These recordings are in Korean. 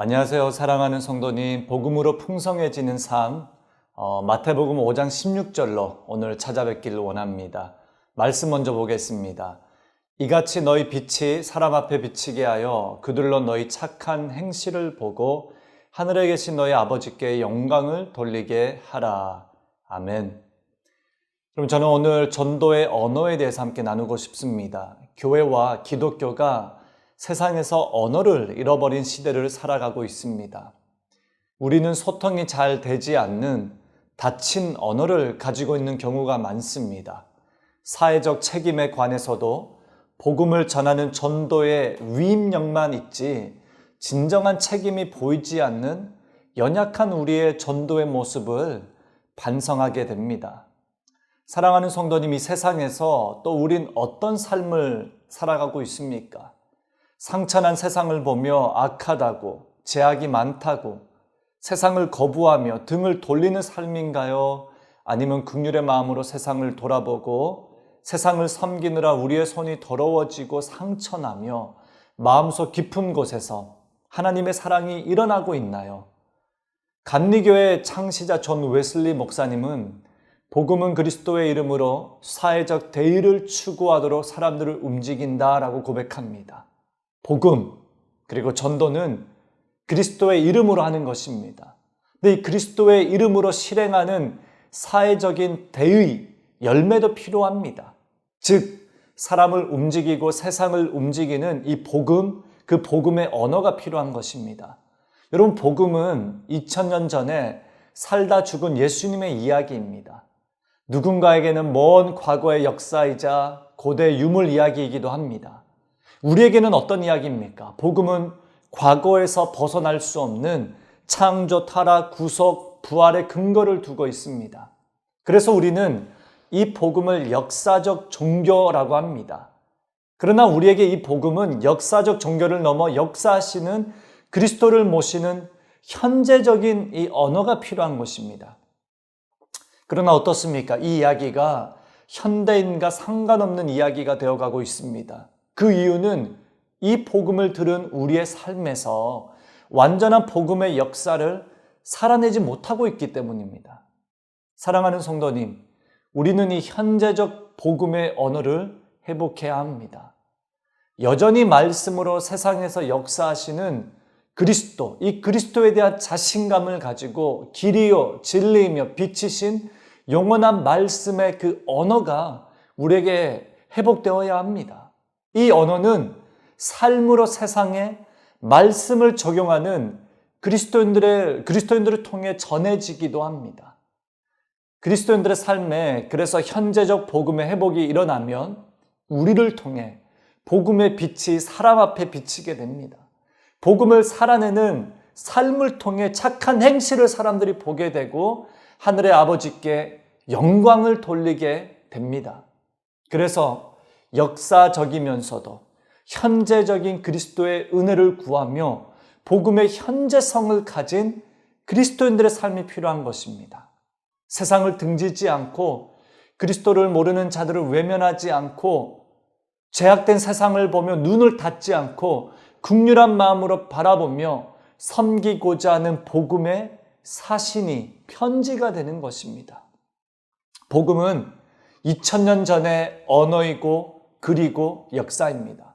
안녕하세요. 사랑하는 성도님, 복음으로 풍성해지는 삶, 마태복음 5장 16절로 오늘 찾아뵙기를 원합니다. 말씀 먼저 보겠습니다. 이같이 너희 빛이 사람 앞에 비치게 하여 그들로 너희 착한 행실을 보고 하늘에 계신 너희 아버지께 영광을 돌리게 하라. 아멘. 그럼 저는 오늘 전도의 언어에 대해서 함께 나누고 싶습니다. 교회와 기독교가 세상에서 언어를 잃어버린 시대를 살아가고 있습니다. 우리는 소통이 잘 되지 않는 닫힌 언어를 가지고 있는 경우가 많습니다. 사회적 책임에 관해서도 복음을 전하는 전도의 위임력만 있지 진정한 책임이 보이지 않는 연약한 우리의 전도의 모습을 반성하게 됩니다. 사랑하는 성도님, 이 세상에서 또 우린 어떤 삶을 살아가고 있습니까? 상처난 세상을 보며 악하다고, 제약이 많다고, 세상을 거부하며 등을 돌리는 삶인가요? 아니면 긍휼의 마음으로 세상을 돌아보고 세상을 섬기느라 우리의 손이 더러워지고 상처나며 마음속 깊은 곳에서 하나님의 사랑이 일어나고 있나요? 감리교회 창시자 존 웨슬리 목사님은 복음은 그리스도의 이름으로 사회적 대의를 추구하도록 사람들을 움직인다라고 고백합니다. 복음 그리고 전도는 그리스도의 이름으로 하는 것입니다. 근데 이 그리스도의 이름으로 실행하는 사회적인 대의, 열매도 필요합니다. 즉 사람을 움직이고 세상을 움직이는 이 복음, 그 복음의 언어가 필요한 것입니다. 여러분, 복음은 2000년 전에 살다 죽은 예수님의 이야기입니다. 누군가에게는 먼 과거의 역사이자 고대 유물 이야기이기도 합니다. 우리에게는 어떤 이야기입니까? 복음은 과거에서 벗어날 수 없는 창조, 타락, 구속, 부활의 근거를 두고 있습니다. 그래서 우리는 이 복음을 역사적 종교라고 합니다. 그러나 우리에게 이 복음은 역사적 종교를 넘어 역사하시는 그리스도를 모시는 현재적인 이 언어가 필요한 것입니다. 그러나 어떻습니까? 이 이야기가 현대인과 상관없는 이야기가 되어가고 있습니다. 그 이유는 이 복음을 들은 우리의 삶에서 완전한 복음의 역사를 살아내지 못하고 있기 때문입니다. 사랑하는 성도님, 우리는 이 현재적 복음의 언어를 회복해야 합니다. 여전히 말씀으로 세상에서 역사하시는 그리스도, 이 그리스도에 대한 자신감을 가지고 길이요 진리이며 빛이신 영원한 말씀의 그 언어가 우리에게 회복되어야 합니다. 이 언어는 삶으로 세상에 말씀을 적용하는 그리스도인들을 통해 전해지기도 합니다. 그리스도인들의 삶에 그래서 현재적 복음의 회복이 일어나면 우리를 통해 복음의 빛이 사람 앞에 비치게 됩니다. 복음을 살아내는 삶을 통해 착한 행실을 사람들이 보게 되고 하늘의 아버지께 영광을 돌리게 됩니다. 그래서 역사적이면서도 현재적인 그리스도의 은혜를 구하며 복음의 현재성을 가진 그리스도인들의 삶이 필요한 것입니다. 세상을 등지지 않고 그리스도를 모르는 자들을 외면하지 않고 죄악된 세상을 보며 눈을 닫지 않고 긍휼한 마음으로 바라보며 섬기고자 하는 복음의 사신이 편지가 되는 것입니다. 복음은 2000년 전의 언어이고 글이고 역사입니다.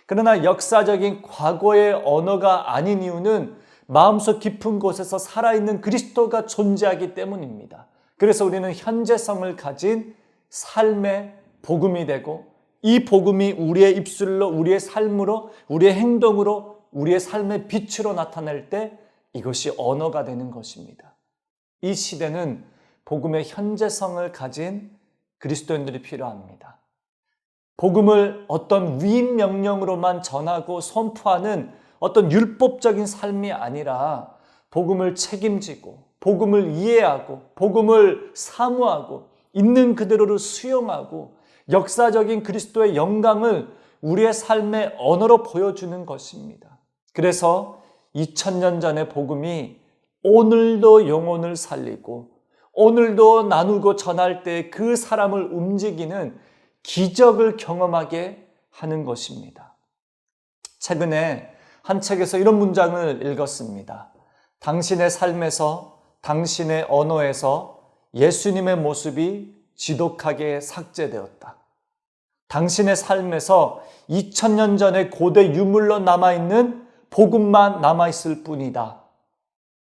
그러나 역사적인 과거의 언어가 아닌 이유는 마음속 깊은 곳에서 살아있는 그리스도가 존재하기 때문입니다. 그래서 우리는 현재성을 가진 삶의 복음이 되고 이 복음이 우리의 입술로, 우리의 삶으로, 우리의 행동으로, 우리의 삶의 빛으로 나타낼 때 이것이 언어가 되는 것입니다. 이 시대는 복음의 현재성을 가진 그리스도인들이 필요합니다. 복음을 어떤 위임 명령으로만 전하고 선포하는 어떤 율법적인 삶이 아니라 복음을 책임지고 복음을 이해하고 복음을 사모하고 있는 그대로를 수용하고 역사적인 그리스도의 영광을 우리의 삶의 언어로 보여주는 것입니다. 그래서 2000년 전의 복음이 오늘도 영혼을 살리고 오늘도 나누고 전할 때 그 사람을 움직이는 기적을 경험하게 하는 것입니다. 최근에 한 책에서 이런 문장을 읽었습니다. 당신의 삶에서, 당신의 언어에서 예수님의 모습이 지독하게 삭제되었다. 당신의 삶에서 2000년 전의 고대 유물로 남아있는 복음만 남아있을 뿐이다.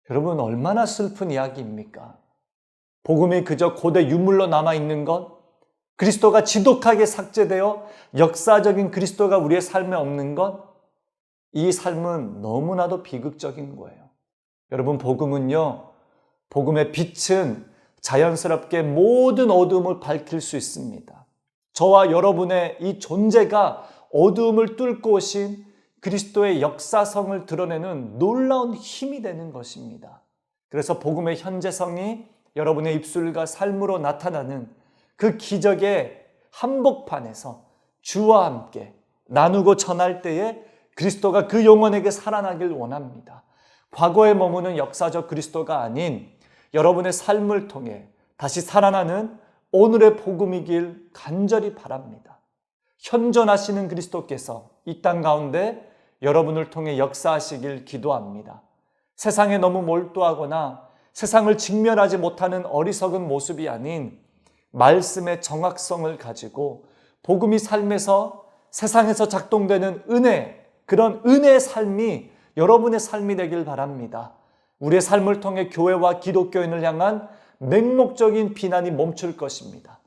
여러분, 얼마나 슬픈 이야기입니까? 복음이 그저 고대 유물로 남아있는 것, 그리스도가 지독하게 삭제되어 역사적인 그리스도가 우리의 삶에 없는 것, 이 삶은 너무나도 비극적인 거예요. 여러분, 복음은요, 복음의 빛은 자연스럽게 모든 어두움을 밝힐 수 있습니다. 저와 여러분의 이 존재가 어두움을 뚫고 오신 그리스도의 역사성을 드러내는 놀라운 힘이 되는 것입니다. 그래서 복음의 현재성이 여러분의 입술과 삶으로 나타나는 그 기적의 한복판에서 주와 함께 나누고 전할 때에 그리스도가 그 영혼에게 살아나길 원합니다. 과거에 머무는 역사적 그리스도가 아닌 여러분의 삶을 통해 다시 살아나는 오늘의 복음이길 간절히 바랍니다. 현존하시는 그리스도께서 이 땅 가운데 여러분을 통해 역사하시길 기도합니다. 세상에 너무 몰두하거나 세상을 직면하지 못하는 어리석은 모습이 아닌 말씀의 정확성을 가지고 복음이 삶에서 세상에서 작동되는 은혜, 그런 은혜의 삶이 여러분의 삶이 되길 바랍니다. 우리의 삶을 통해 교회와 기독교인을 향한 맹목적인 비난이 멈출 것입니다.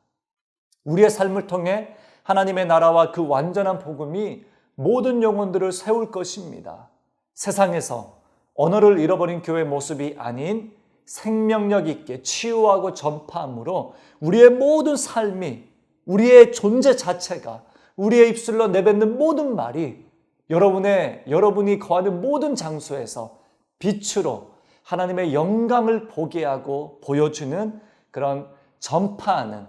우리의 삶을 통해 하나님의 나라와 그 완전한 복음이 모든 영혼들을 세울 것입니다. 세상에서 언어를 잃어버린 교회의 모습이 아닌 생명력 있게 치유하고 전파함으로 우리의 모든 삶이, 우리의 존재 자체가, 우리의 입술로 내뱉는 모든 말이 여러분이 거하는 모든 장소에서 빛으로 하나님의 영광을 보게 하고 보여주는 그런 전파하는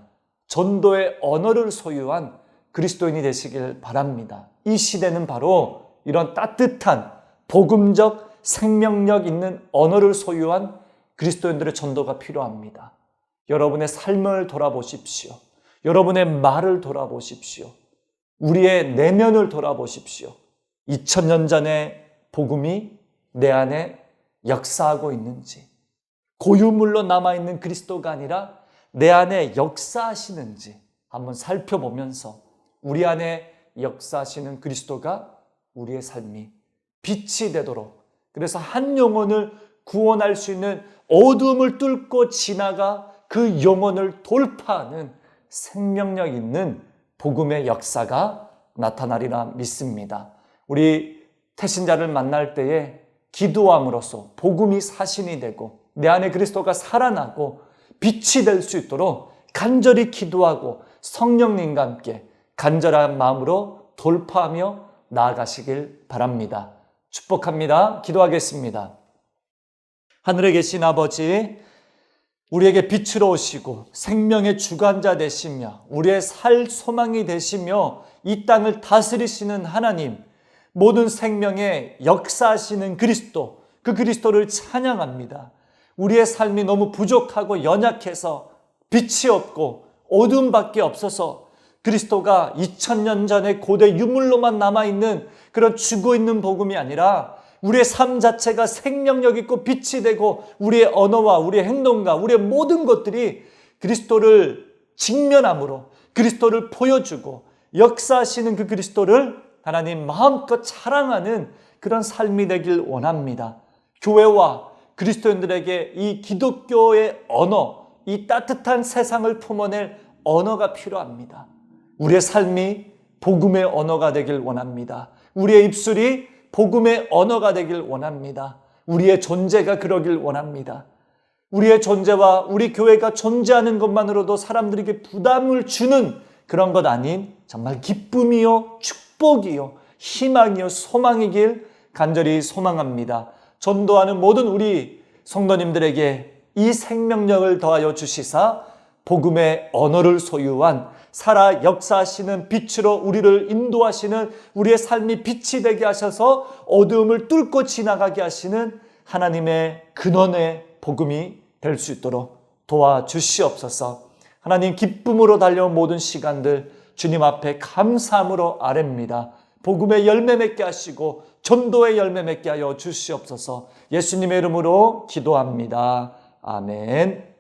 전도의 언어를 소유한 그리스도인이 되시길 바랍니다. 이 시대는 바로 이런 따뜻한 복음적 생명력 있는 언어를 소유한 그리스도인들의 전도가 필요합니다. 여러분의 삶을 돌아보십시오. 여러분의 말을 돌아보십시오. 우리의 내면을 돌아보십시오. 2000년 전의 복음이 내 안에 역사하고 있는지, 고유물로 남아있는 그리스도가 아니라 내 안에 역사하시는지 한번 살펴보면서 우리 안에 역사하시는 그리스도가 우리의 삶이 빛이 되도록, 그래서 한 영혼을 구원할 수 있는 어둠을 뚫고 지나가 그 영혼을 돌파하는 생명력 있는 복음의 역사가 나타나리라 믿습니다. 우리 태신자를 만날 때에 기도함으로써 복음이 사신이 되고 내 안에 그리스도가 살아나고 빛이 될 수 있도록 간절히 기도하고 성령님과 함께 간절한 마음으로 돌파하며 나아가시길 바랍니다. 축복합니다. 기도하겠습니다. 하늘에 계신 아버지, 우리에게 빛으로 오시고 생명의 주관자 되시며 우리의 살 소망이 되시며 이 땅을 다스리시는 하나님, 모든 생명의 역사하시는 그리스도, 그 그리스도를 찬양합니다. 우리의 삶이 너무 부족하고 연약해서 빛이 없고 어둠밖에 없어서 그리스도가 2000년 전에 고대 유물로만 남아있는 그런 죽어있는 복음이 아니라 우리의 삶 자체가 생명력 있고 빛이 되고 우리의 언어와 우리의 행동과 우리의 모든 것들이 그리스도를 직면함으로 그리스도를 보여주고 역사하시는 그 그리스도를 하나님 마음껏 자랑하는 그런 삶이 되길 원합니다. 교회와 그리스도인들에게 이 기독교의 언어, 이 따뜻한 세상을 품어낼 언어가 필요합니다. 우리의 삶이 복음의 언어가 되길 원합니다. 우리의 입술이 복음의 언어가 되길 원합니다. 우리의 존재가 그러길 원합니다. 우리의 존재와 우리 교회가 존재하는 것만으로도 사람들에게 부담을 주는 그런 것 아닌 정말 기쁨이요, 축복이요, 희망이요, 소망이길 간절히 소망합니다. 전도하는 모든 우리 성도님들에게 이 생명력을 더하여 주시사 복음의 언어를 소유한 살아 역사하시는 빛으로 우리를 인도하시는 우리의 삶이 빛이 되게 하셔서 어두움을 뚫고 지나가게 하시는 하나님의 근원의 복음이 될 수 있도록 도와주시옵소서. 하나님, 기쁨으로 달려온 모든 시간들 주님 앞에 감사함으로 아뢰입니다. 복음의 열매 맺게 하시고 전도의 열매 맺게 하여 주시옵소서. 예수님의 이름으로 기도합니다. 아멘.